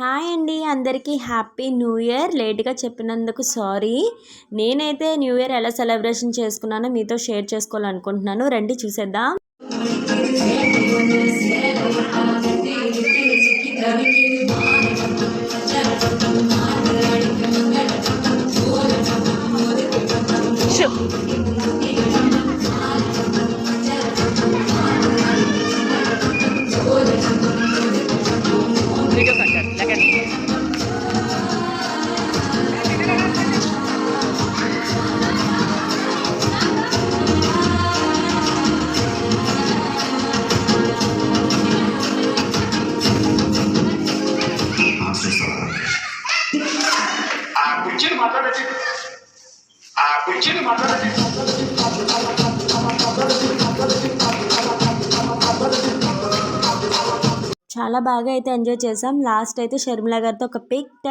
Hi అండి, అందరికీ happy new year. లేట్గా చెప్పినందుకు సారీ. నేనైతే న్యూ ఇయర్ ఎలా సెలబ్రేషన్ చేసుకున్నానో మీతో షేర్ చేసుకోవాలనుకుంటున్నాను. రండి చూసేద్దాం. చాలా బాగా అయితే ఎంజాయ్ చేసాం. లాస్ట్ అయితే షర్మిల గారితో ఒక పిక్ టైం